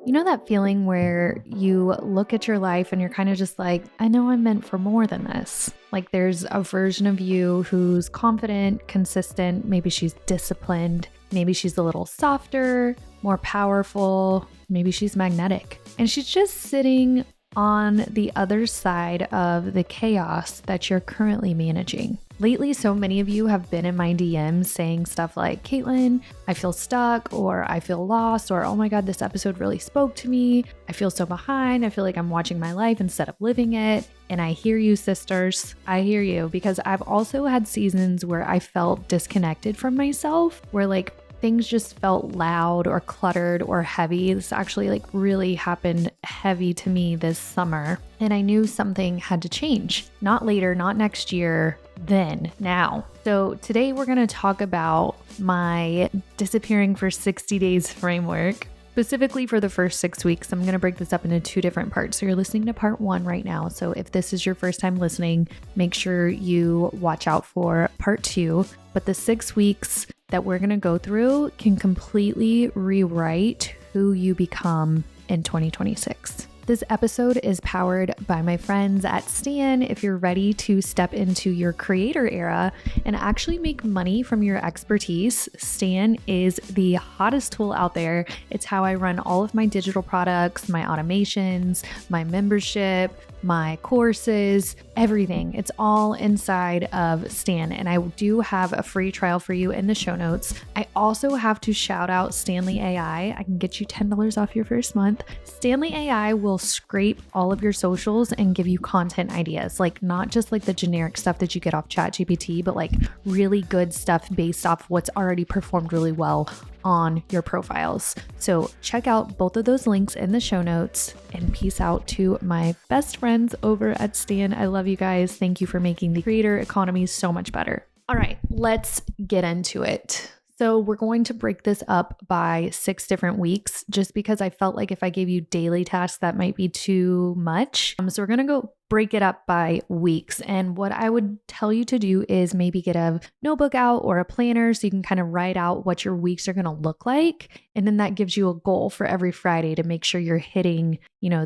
You know that feeling where you look at your life and you're kind of just like, I know I'm meant for more than this. Like there's a version of you who's confident, consistent, maybe she's disciplined, maybe she's a little softer, more powerful, maybe she's magnetic. And she's just sitting on the other side of the chaos that you're currently managing. Lately, so many of you have been in my DMs saying stuff like, Caitlin, I feel stuck, or I feel lost, or oh my God, this episode really spoke to me. I feel so behind. I feel like I'm watching my life instead of living it. And I hear you, sisters. I hear you, because I've also had seasons where I felt disconnected from myself, where like things just felt loud or cluttered or heavy. This actually like really happened heavy to me this summer. And I knew something had to change. Not later, not next year, then, now. So today we're going to talk about my disappearing for 60 days framework. Specifically for the first 6 weeks, I'm going to break this up into 2 different parts. So you're listening to part 1 right now. So if this is your first time listening, make sure you watch out for part 2. But the 6 weeks that we're going to go through can completely rewrite who you become in 2026. This episode is powered by my friends at Stan. If you're ready to step into your creator era and actually make money from your expertise, Stan is the hottest tool out there. It's how I run all of my digital products, my automations, my membership, my courses, everything. It's all inside of Stan. And I do have a free trial for you in the show notes. I also have to shout out Stanley AI. I can get you $10 off your first month. Stanley AI will scrape all of your socials and give you content ideas, like not just like the generic stuff that you get off ChatGPT, but like really good stuff based off what's already performed really well on your profiles. So check out both of those links in the show notes, and peace out to my best friends over at Stan. I love you guys. Thank you for making the creator economy so much better. All right, let's get into it. So we're going to break this up by 6 different weeks, just because I felt like if I gave you daily tasks, that might be too much. So we're going to go break it up by weeks. And what I would tell you to do is maybe get a notebook out or a planner so you can kind of write out what your weeks are going to look like. And then that gives you a goal for every Friday to make sure you're hitting,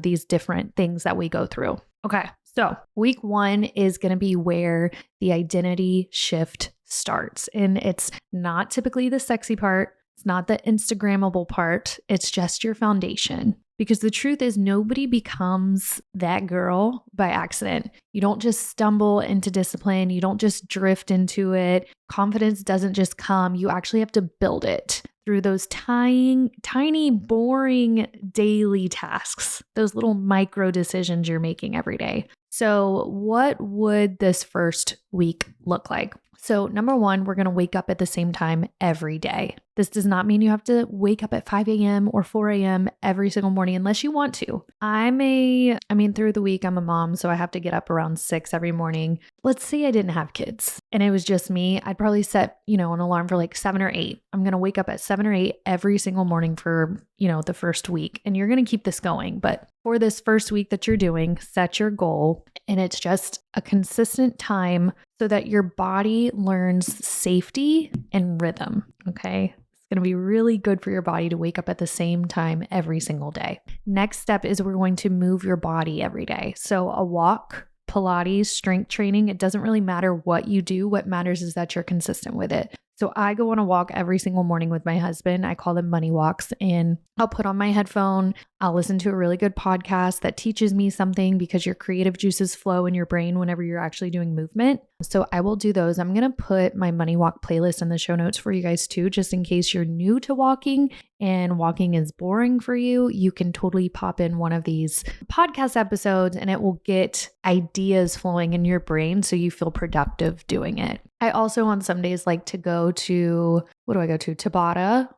these different things that we go through. Okay. So week 1 is going to be where the identity shift starts. And it's not typically the sexy part. It's not the Instagrammable part. It's just your foundation. Because the truth is, nobody becomes that girl by accident. You don't just stumble into discipline. You don't just drift into it. Confidence doesn't just come. You actually have to build it through those tiny, boring daily tasks, those little micro decisions you're making every day. So what would this first week look like? So number 1, we're going to wake up at the same time every day. This does not mean you have to wake up at 5 a.m. or 4 a.m. every single morning unless you want to. Through the week, I'm a mom, so I have to get up around 6 every morning. Let's say I didn't have kids and it was just me. I'd probably set, an alarm for like 7 or 8. I'm going to wake up at 7 or 8 every single morning for, the first week. And you're going to keep this going. But for this first week that you're doing, set your goal. And it's just a consistent time so that your body learns safety and rhythm. Okay. It's going to be really good for your body to wake up at the same time every single day. Next step is we're going to move your body every day. So a walk, Pilates, strength training, it doesn't really matter what you do. What matters is that you're consistent with it. So I go on a walk every single morning with my husband. I call them money walks, and I'll put on my headphone. I'll listen to a really good podcast that teaches me something, because your creative juices flow in your brain whenever you're actually doing movement. So I will do those. I'm going to put my money walk playlist in the show notes for you guys too, just in case you're new to walking and walking is boring for you. You can totally pop in one of these podcast episodes and it will get ideas flowing in your brain so you feel productive doing it. I also on some days like to go to, Tabata.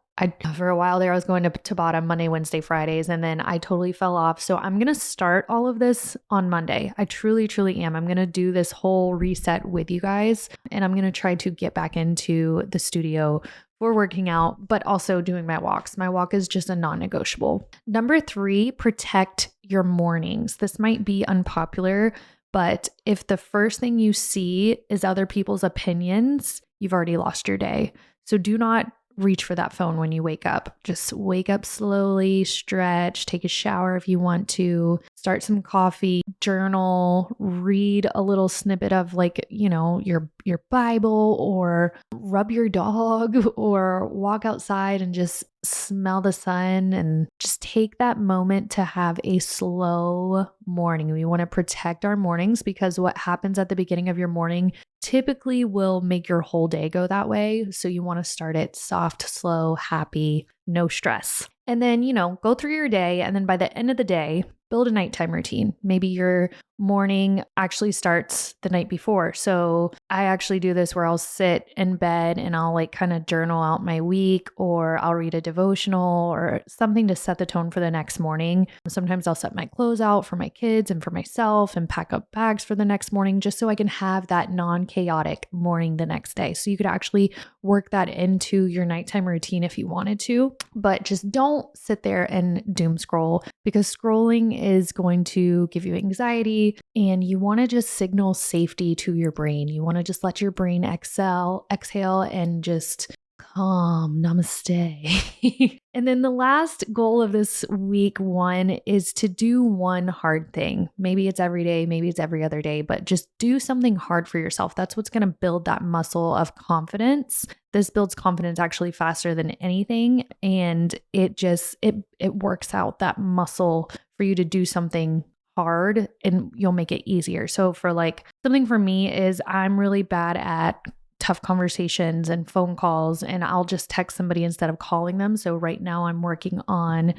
For a while there, I was going to Tabata Monday, Wednesday, Fridays, and then I totally fell off. So I'm going to start all of this on Monday. I truly, truly am. I'm going to do this whole reset with you guys, and I'm going to try to get back into the studio for working out, but also doing my walks. My walk is just a non-negotiable. Number 3, protect your mornings. This might be unpopular, but if the first thing you see is other people's opinions, you've already lost your day. So do not reach for that phone when you wake up. Just wake up slowly, stretch, take a shower if you want to, start some coffee, journal, read a little snippet of like, your Bible, or rub your dog, or walk outside and just smell the sun, and just take that moment to have a slow morning. We want to protect our mornings because what happens at the beginning of your morning typically will make your whole day go that way. So you want to start it soft, slow, happy, no stress. And then, go through your day. And then by the end of the day, build a nighttime routine. Maybe your morning actually starts the night before. So I actually do this where I'll sit in bed and I'll like kind of journal out my week, or I'll read a devotional or something to set the tone for the next morning. Sometimes I'll set my clothes out for my kids and for myself and pack up bags for the next morning, just so I can have that non-chaotic morning the next day. So you could actually work that into your nighttime routine if you wanted to, but just don't sit there and doom scroll, because scrolling is going to give you anxiety, and you want to just signal safety to your brain. You want to just let your brain exhale, and just calm, namaste. And then the last goal of this week 1 is to do one hard thing. Maybe it's every day, maybe it's every other day, but just do something hard for yourself. That's what's going to build that muscle of confidence. This builds confidence actually faster than anything. And it works out that muscle for you to do something hard, and you'll make it easier. So for like, something for me is I'm really bad at tough conversations and phone calls, and I'll just text somebody instead of calling them. So right now I'm working on,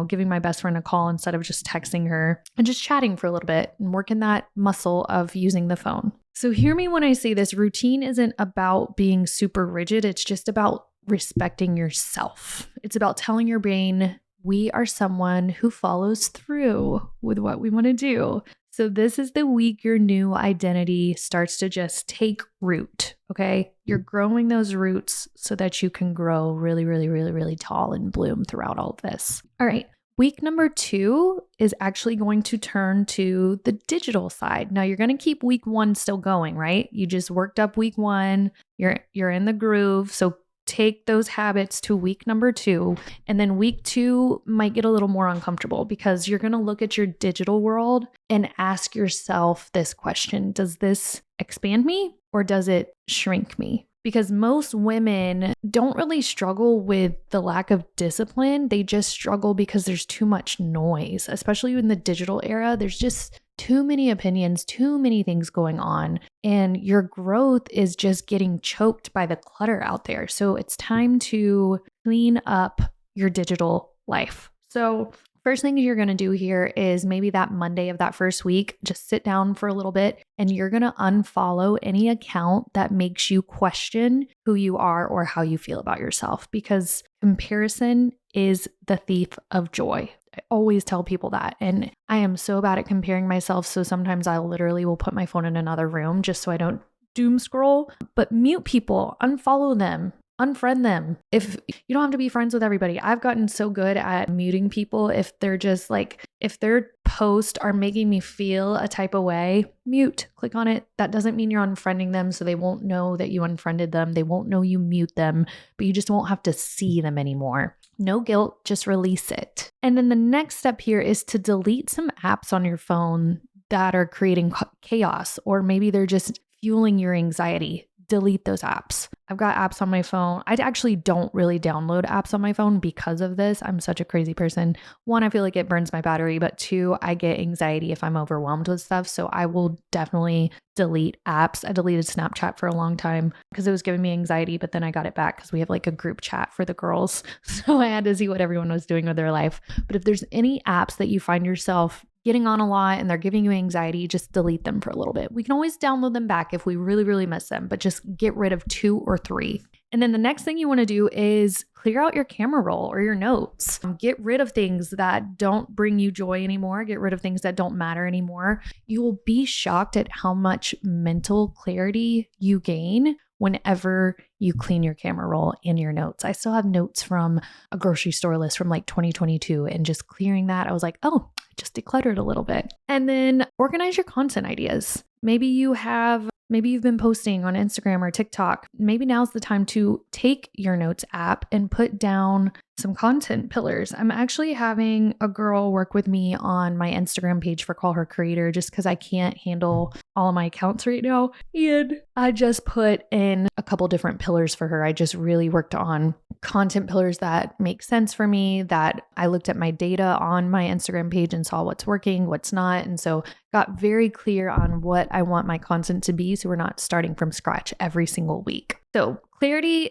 giving my best friend a call instead of just texting her, and just chatting for a little bit and working that muscle of using the phone. So hear me when I say this, routine isn't about being super rigid. It's just about respecting yourself. It's about telling your brain, we are someone who follows through with what we want to do. So this is the week your new identity starts to just take root, okay? You're growing those roots so that you can grow really, really, really, really tall and bloom throughout all of this. All right. Week number 2 is actually going to turn to the digital side. Now you're going to keep week 1 still going, right? You just worked up week 1. You're in the groove. So take those habits to week number 2. And then week 2 might get a little more uncomfortable, because you're going to look at your digital world and ask yourself this question: does this expand me or does it shrink me? Because most women don't really struggle with the lack of discipline. They just struggle because there's too much noise, especially in the digital era. There's just too many opinions, too many things going on, and your growth is just getting choked by the clutter out there. So it's time to clean up your digital life. So first thing you're going to do here is maybe that Monday of that first week, just sit down for a little bit and you're going to unfollow any account that makes you question who you are or how you feel about yourself, because comparison is the thief of joy. I always tell people that. And I am so bad at comparing myself. So sometimes I literally will put my phone in another room just so I don't doom scroll. But mute people, unfollow them, unfriend them. If you don't have to be friends with everybody. I've gotten so good at muting people. If they're just like, if their posts are making me feel a type of way, mute, click on it. That doesn't mean you're unfriending them. So they won't know that you unfriended them. They won't know you mute them, but you just won't have to see them anymore. No guilt, just release it. And then the next step here is to delete some apps on your phone that are creating chaos, or maybe they're just fueling your anxiety. Delete those apps. I've got apps on my phone. I actually don't really download apps on my phone because of this. I'm such a crazy person. 1, I feel like it burns my battery, but 2, I get anxiety if I'm overwhelmed with stuff. So I will definitely delete apps. I deleted Snapchat for a long time because it was giving me anxiety, but then I got it back because we have like a group chat for the girls. So I had to see what everyone was doing with their life. But if there's any apps that you find yourself getting on a lot and they're giving you anxiety, just delete them for a little bit. We can always download them back if we really, really miss them, but just get rid of 2 or 3. And then the next thing you want to do is clear out your camera roll or your notes. Get rid of things that don't bring you joy anymore. Get rid of things that don't matter anymore. You will be shocked at how much mental clarity you gain whenever you clean your camera roll in your notes. I still have notes from a grocery store list from like 2022, and just clearing that, I was like, oh, just decluttered a little bit. And then organize your content ideas. Maybe you've been posting on Instagram or TikTok. Maybe now's the time to take your notes app and put down some content pillars. I'm actually having a girl work with me on my Instagram page for Call Her Creator just because I can't handle all of my accounts right now. And I just put in a couple different pillars for her. I just really worked on content pillars that make sense for me, that I looked at my data on my Instagram page and saw what's working, what's not. And so got very clear on what I want my content to be. So we're not starting from scratch every single week. So clarity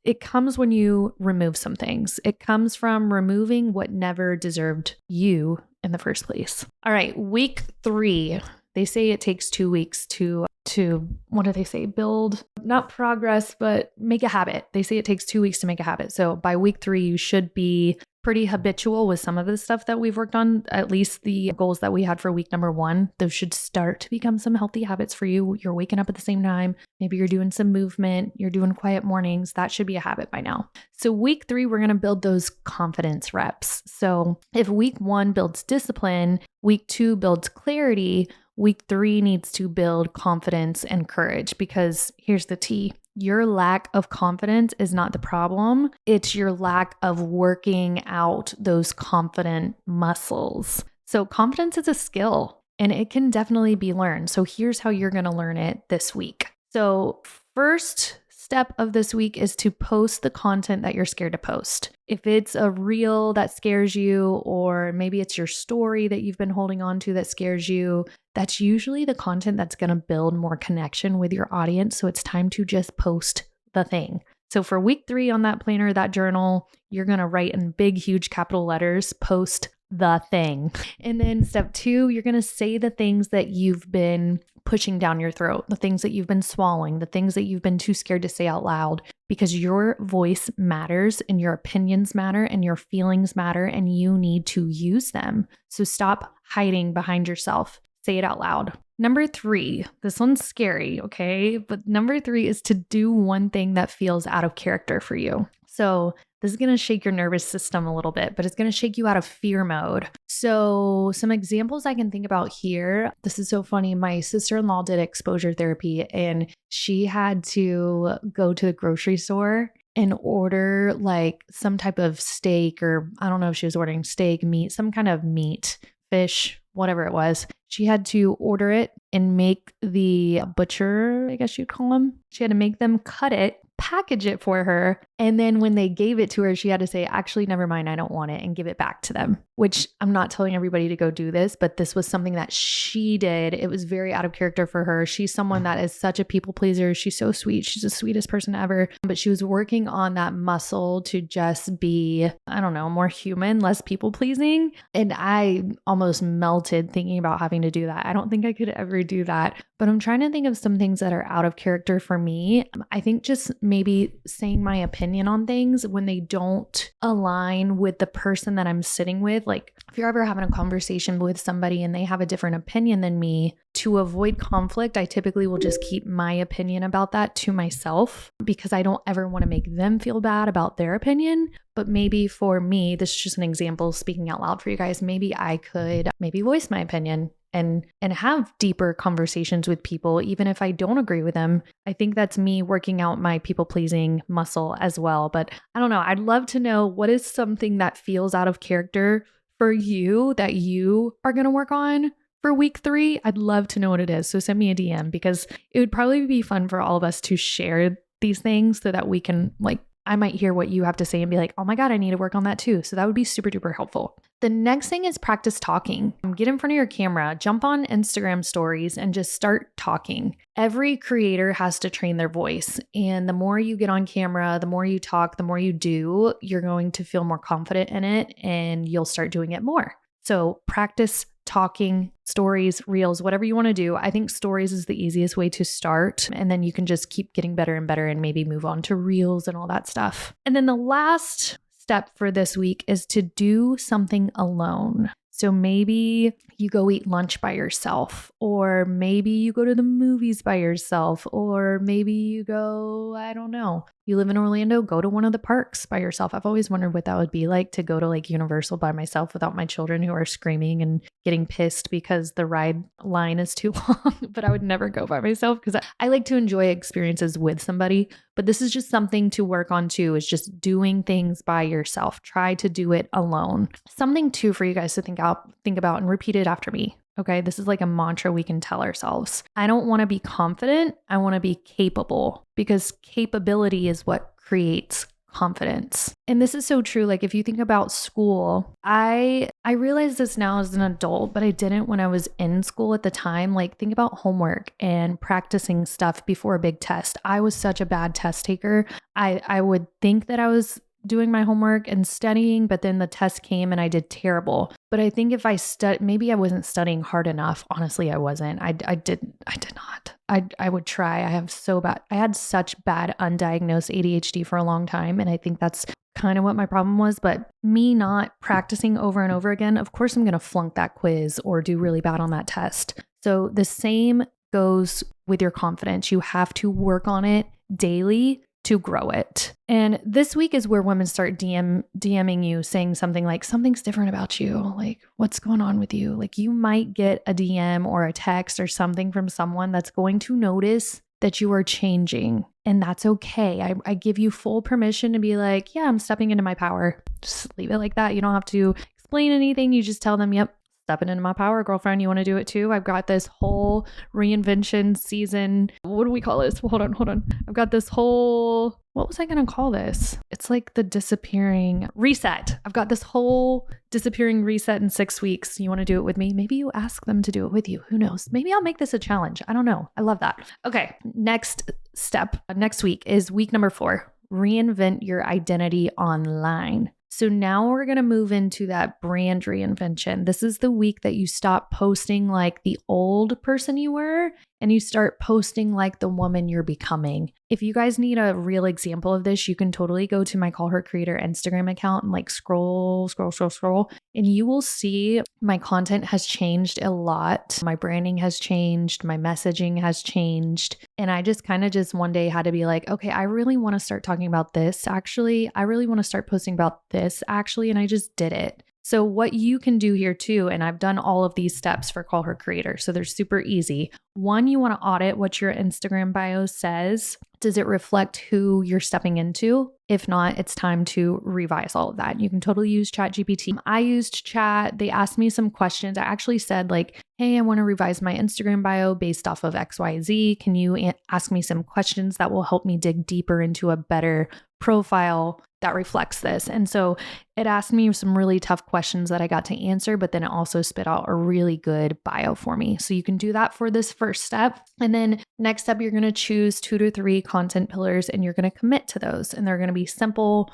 it comes when you remove some things. It comes from removing what never deserved you in the first place. All right, week 3. They say it takes 2 weeks to what do they say? Build, not progress, but make a habit. They say it takes 2 weeks to make a habit. So by week 3, you should be pretty habitual with some of the stuff that we've worked on, at least the goals that we had for week number 1. Those should start to become some healthy habits for you. You're waking up at the same time. Maybe you're doing some movement. You're doing quiet mornings. That should be a habit by now. So week 3, we're going to build those confidence reps. So if week 1 builds discipline, week 2 builds clarity, week 3 needs to build confidence and courage, because here's the T. Your lack of confidence is not the problem. It's your lack of working out those confident muscles. So confidence is a skill and it can definitely be learned. So here's how you're going to learn it this week. So first step of this week is to post the content that you're scared to post. If it's a reel that scares you, or maybe it's your story that you've been holding on to that scares you, that's usually the content that's going to build more connection with your audience. So it's time to just post the thing. So for week 3 on that planner, that journal, you're going to write in big, huge capital letters, post the thing. And then step 2, you're going to say the things that you've been pushing down your throat, the things that you've been swallowing, the things that you've been too scared to say out loud, because your voice matters and your opinions matter and your feelings matter and you need to use them. So stop hiding behind yourself. Say it out loud. Number 3, this one's scary, okay? But number 3 is to do one thing that feels out of character for you. So this is going to shake your nervous system a little bit, but it's going to shake you out of fear mode. So some examples I can think about here. This is so funny. My sister-in-law did exposure therapy and she had to go to the grocery store and order like some type of steak, or I don't know if she was ordering steak, meat, some kind of meat, fish, whatever it was. She had to order it and make the butcher, I guess you'd call him. She had to make them cut it, package it for her. And then when they gave it to her, she had to say, actually, never mind, I don't want it, and give it back to them, which I'm not telling everybody to go do this, but this was something that she did. It was very out of character for her. She's someone that is such a people pleaser. She's so sweet. She's the sweetest person ever, but she was working on that muscle to just be, I don't know, more human, less people pleasing. And I almost melted thinking about having to do that. I don't think I could ever do that, but I'm trying to think of some things that are out of character for me. I think just maybe saying my opinion on things when they don't align with the person that I'm sitting with. Like if you're ever having a conversation with somebody and they have a different opinion than me, to avoid conflict, I typically will just keep my opinion about that to myself because I don't ever want to make them feel bad about their opinion. But maybe for me, this is just an example speaking out loud for you guys. Maybe I could voice my opinion and have deeper conversations with people, even if I don't agree with them. I think that's me working out my people-pleasing muscle as well. But I don't know. I'd love to know, what is something that feels out of character for you that you are going to work on for week 3? I'd love to know what it is. So send me a DM, because it would probably be fun for all of us to share these things so that we can, like, I might hear what you have to say and be like, oh my God, I need to work on that too. So that would be super duper helpful. The next thing is practice talking. Get in front of your camera, jump on Instagram stories and just start talking. Every creator has to train their voice. And the more you get on camera, the more you talk, the more you do, you're going to feel more confident in it and you'll start doing it more. So practice talking, stories, reels, whatever you want to do. I think stories is the easiest way to start. And then you can just keep getting better and better and maybe move on to reels and all that stuff. And then the last step for this week is to do something alone. So maybe you go eat lunch by yourself, or maybe you go to the movies by yourself, or maybe you go, I don't know. You live in Orlando, go to one of the parks by yourself. I've always wondered what that would be like to go to like Universal by myself without my children who are screaming and getting pissed because the ride line is too long. But I would never go by myself because I like to enjoy experiences with somebody. But this is just something to work on too, is just doing things by yourself. Try to do it alone. Something too for you guys to think about and repeat it after me. Okay, this is like a mantra we can tell ourselves. I don't want to be confident. I want to be capable, because capability is what creates confidence. And this is so true. Like if you think about school, I realize this now as an adult, but I didn't when I was in school at the time. Like think about homework and practicing stuff before a big test. I was such a bad test taker. I would think that I was doing my homework and studying, but then the test came and I did terrible. But I think if I maybe I wasn't studying hard enough. Honestly, I wasn't. I did not. I would try. I had such bad undiagnosed ADHD for a long time. And I think that's kind of what my problem was. But me not practicing over and over again, of course I'm going to flunk that quiz or do really bad on that test. So the same goes with your confidence. You have to work on it daily to grow it. And this week is where women start DMing you saying something like, something's different about you. Like, what's going on with you? Like you might get a DM or a text or something from someone that's going to notice that you are changing. And that's okay. I give you full permission to be like, yeah, I'm stepping into my power. Just leave it like that. You don't have to explain anything. You just tell them, yep, stepping into my power, girlfriend. You want to do it too? I've got this whole reinvention season. What do we call this? Hold on. I've got this whole, what was I going to call this? It's like the disappearing reset. I've got this whole disappearing reset in 6 weeks. You want to do it with me? Maybe you ask them to do it with you. Who knows? Maybe I'll make this a challenge. I don't know. I love that. Okay. Next step next week is week number 4. Reinvent your identity online. So now we're going to move into that brand reinvention. This is the week that you stop posting like the old person you were and you start posting like the woman you're becoming. If you guys need a real example of this, you can totally go to my Call Her Creator Instagram account and like scroll, and you will see my content has changed a lot. My branding has changed. My messaging has changed. And I just kind of one day had to be like, okay, I really want to start talking about this. Actually, I really want to start posting about this actually. And I just did it. So what you can do here too, and I've done all of these steps for Call Her Creator, so they're super easy. One, you want to audit what your Instagram bio says. Does it reflect who you're stepping into? If not, it's time to revise all of that. You can totally use ChatGPT. I used Chat. They asked me some questions. I actually said like, hey, I want to revise my Instagram bio based off of XYZ. Can you ask me some questions that will help me dig deeper into a better profile that reflects this? And so it asked me some really tough questions that I got to answer, but then it also spit out a really good bio for me. So you can do that for this first step. And then next step, you're going to choose 2 to 3 content pillars and you're going to commit to those. And they're going to be simple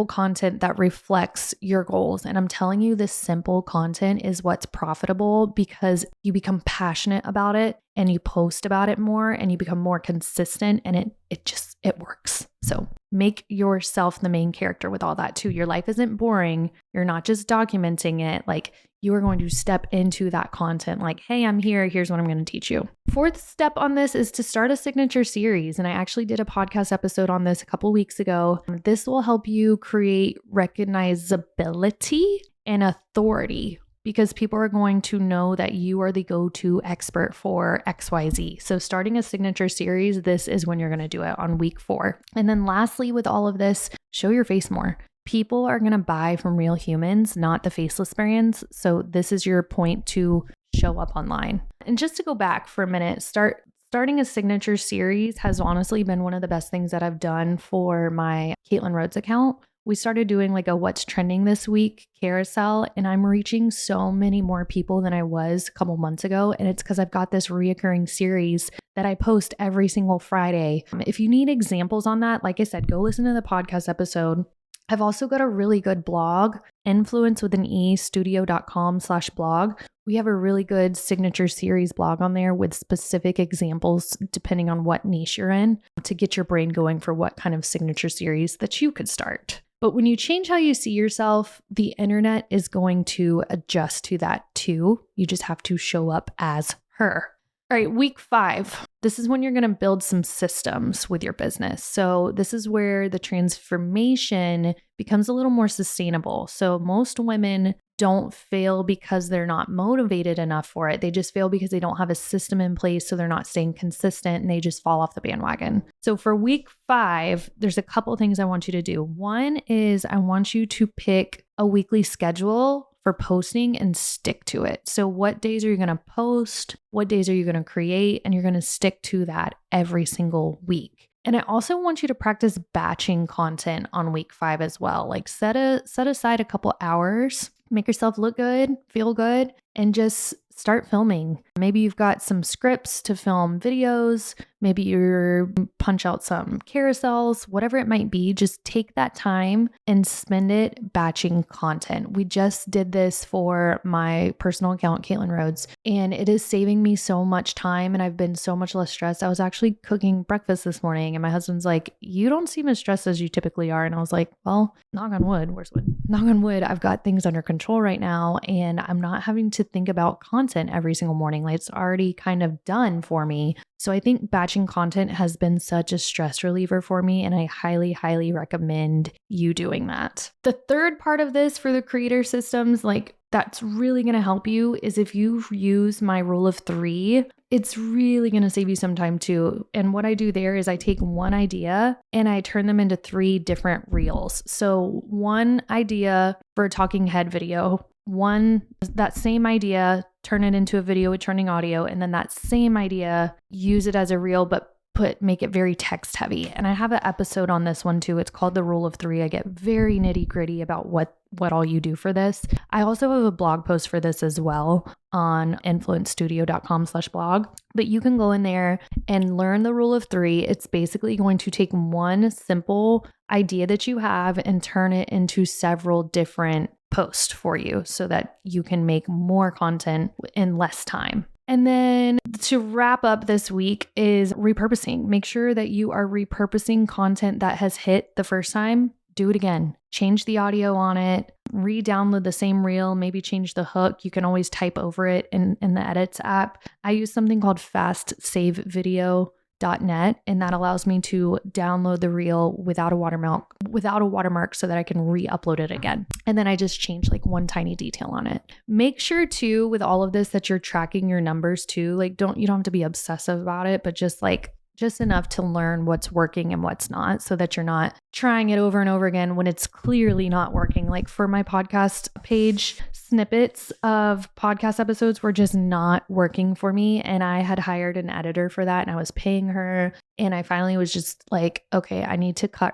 content that reflects your goals. And I'm telling you, this simple content is what's profitable because you become passionate about it and you post about it more and you become more consistent and it works. So make yourself the main character with all that too. Your life isn't boring. You're not just documenting it. Like you are going to step into that content like, hey, I'm here. Here's what I'm going to teach you. 4th step on this is to start a signature series. And I actually did a podcast episode on this a couple weeks ago. This will help you create recognizability and authority because people are going to know that you are the go-to expert for XYZ. So starting a signature series, this is when you're going to do it on week 4. And then lastly, with all of this, show your face more. People are going to buy from real humans, not the faceless brands. So this is your point to show up online. And just to go back for a minute, starting a signature series has honestly been one of the best things that I've done for my Caitlin Rhodes account. We started doing like a what's trending this week carousel, and I'm reaching so many more people than I was a couple months ago. And it's because I've got this reoccurring series that I post every single Friday. If you need examples on that, like I said, go listen to the podcast episode. I've also got a really good blog, influencewithanestudio.com/blog. We have a really good signature series blog on there with specific examples depending on what niche you're in to get your brain going for what kind of signature series that you could start. But when you change how you see yourself, the internet is going to adjust to that too. You just have to show up as her. All right, week 5. This is when you're going to build some systems with your business. So this is where the transformation becomes a little more sustainable. So most women don't fail because they're not motivated enough for it. They just fail because they don't have a system in place. So they're not staying consistent and they just fall off the bandwagon. So for week 5, there's a couple things I want you to do. One is I want you to pick a weekly schedule for posting and stick to it. So what days are you going to post? What days are you going to create? And you're going to stick to that every single week. And I also want you to practice batching content on week 5 as well. Like set aside a couple hours, make yourself look good, feel good, and just start filming. Maybe you've got some scripts to film videos. Maybe you're punch out some carousels, whatever it might be. Just take that time and spend it batching content. We just did this for my personal account, Caitlin Rhodes, and it is saving me so much time and I've been so much less stressed. I was actually cooking breakfast this morning and my husband's like, "You don't seem as stressed as you typically are." And I was like, well, knock on wood. Where's wood? Knock on wood. I've got things under control right now and I'm not having to think about content every single morning. Like it's already kind of done for me. So I think batching content has been such a stress reliever for me, and I highly, highly recommend you doing that. The third part of this for the creator systems, like that's really going to help you, is if you use my rule of 3, it's really going to save you some time too. And what I do there is I take one idea and I turn them into 3 different reels. So one idea for a talking head video, that same idea, turn it into a video with trending audio, and then that same idea, use it as a reel, but make it very text heavy. And I have an episode on this one too. It's called the Rule of 3. I get very nitty gritty about what all you do for this. I also have a blog post for this as well on influencestudio.com/blog, but you can go in there and learn the Rule of 3. It's basically going to take one simple idea that you have and turn it into several different posts for you so that you can make more content in less time. And then to wrap up this week is repurposing. Make sure that you are repurposing content that has hit the first time. Do it again. Change the audio on it, re-download the same reel, maybe change the hook. You can always type over it in the edits app. I use something called fastsavevideo.net, and that allows me to download the reel without a watermark so that I can re-upload it again. And then I just change like one tiny detail on it. Make sure too with all of this that you're tracking your numbers too. Like you don't have to be obsessive about it, but just enough to learn what's working and what's not, so that you're not trying it over and over again when it's clearly not working. Like for my podcast page, snippets of podcast episodes were just not working for me. And I had hired an editor for that and I was paying her. And I finally was just like, okay, I need to cut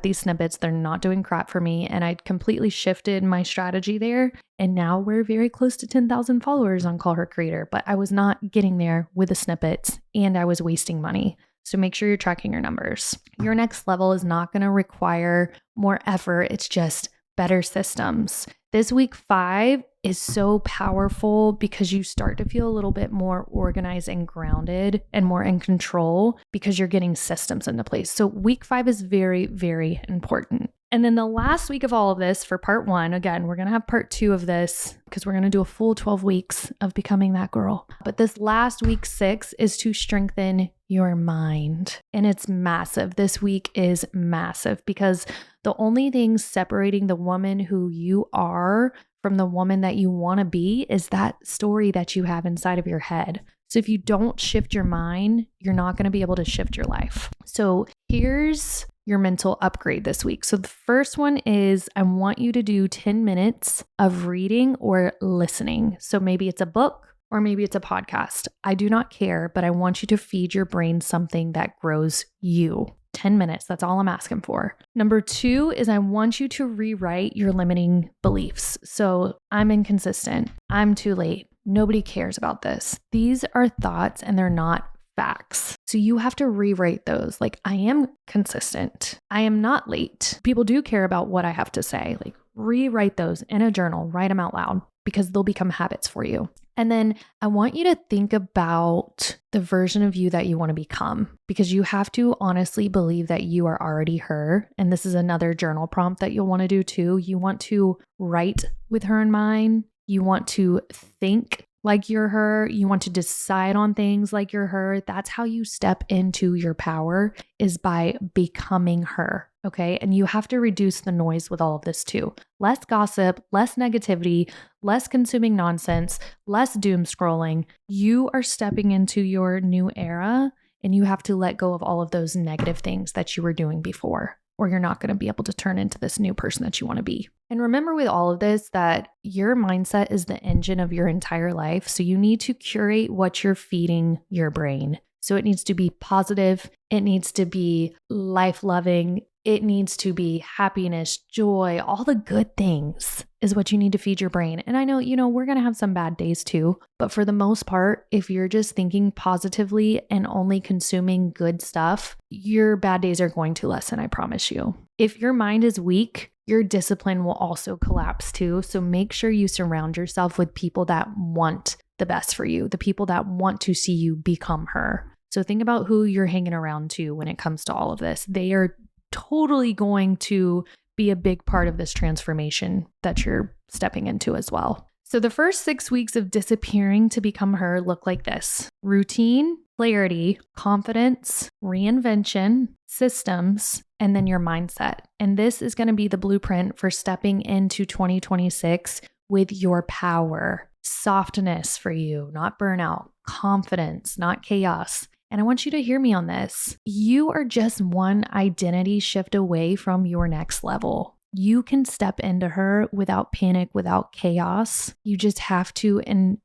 these snippets. They're not doing crap for me. And I completely shifted my strategy there. And now we're very close to 10,000 followers on Call Her Creator, but I was not getting there with the snippets and I was wasting money. So make sure you're tracking your numbers. Your next level is not going to require more effort. It's just better systems. This week 5 is so powerful because you start to feel a little bit more organized and grounded and more in control because you're getting systems into place. So week 5 is very, very important. And then the last week of all of this for part 1, again, we're going to have part 2 of this because we're going to do a full 12 weeks of becoming that girl. But this last week 6 is to strengthen your mind. And it's massive. This week is massive because the only thing separating the woman who you are from the woman that you want to be is that story that you have inside of your head. So if you don't shift your mind, you're not going to be able to shift your life. So here's your mental upgrade this week. So the first one is I want you to do 10 minutes of reading or listening. So maybe it's a book or maybe it's a podcast. I do not care, but I want you to feed your brain something that grows you. 10 minutes. That's all I'm asking for. Number 2 is I want you to rewrite your limiting beliefs. So I'm inconsistent. I'm too late. Nobody cares about this. These are thoughts and they're not facts. So you have to rewrite those. Like, I am consistent. I am not late. People do care about what I have to say. Like, rewrite those in a journal, write them out loud. because they'll become habits for you. And then I want you to think about the version of you that you want to become, because you have to honestly believe that you are already her. And this is another journal prompt that you'll want to do too. You want to write with her in mind. You want to think like you're her. You want to decide on things like you're her. That's how you step into your power, is by becoming her. Okay. And you have to reduce the noise with all of this too. Less gossip, less negativity, less consuming nonsense, less doom scrolling. You are stepping into your new era, and you have to let go of all of those negative things that you were doing before, or you're not going to be able to turn into this new person that you want to be. And remember with all of this that your mindset is the engine of your entire life. So you need to curate what you're feeding your brain. So it needs to be positive. It needs to be life-loving. It needs to be happiness, joy, all the good things is what you need to feed your brain. And I know, we're going to have some bad days too, but for the most part, if you're just thinking positively and only consuming good stuff, your bad days are going to lessen, I promise you. If your mind is weak, your discipline will also collapse too. So make sure you surround yourself with people that want the best for you, the people that want to see you become her. So think about who you're hanging around to when it comes to all of this. They are totally going to be a big part of this transformation that you're stepping into as well. So the first 6 weeks of disappearing to become her look like this: routine, clarity, confidence, reinvention, systems, and then your mindset. And this is going to be the blueprint for stepping into 2026 with your power, softness for you, not burnout, confidence, not chaos. And I want you to hear me on this. You are just one identity shift away from your next level. You can step into her without panic, without chaos. You just have to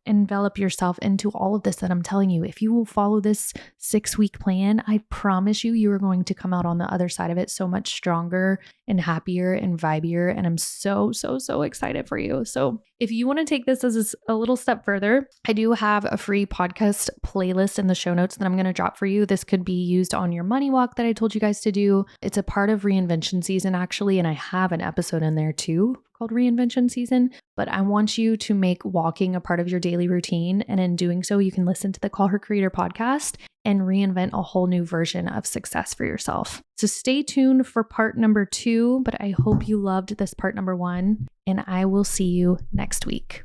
envelop yourself into all of this that I'm telling you. If you will follow this 6-week plan, I promise you are going to come out on the other side of it so much stronger and happier and vibier. And I'm so, so, so excited for you. So if you want to take this as a little step further, I do have a free podcast playlist in the show notes that I'm going to drop for you. This could be used on your money walk that I told you guys to do. It's a part of reinvention season, actually. And I have an episode in there too called Reinvention Season, but I want you to make walking a part of your daily routine. And in doing so, you can listen to the Call Her Creator podcast and reinvent a whole new version of success for yourself. So stay tuned for part number 2, but I hope you loved this part number 1, and I will see you next week.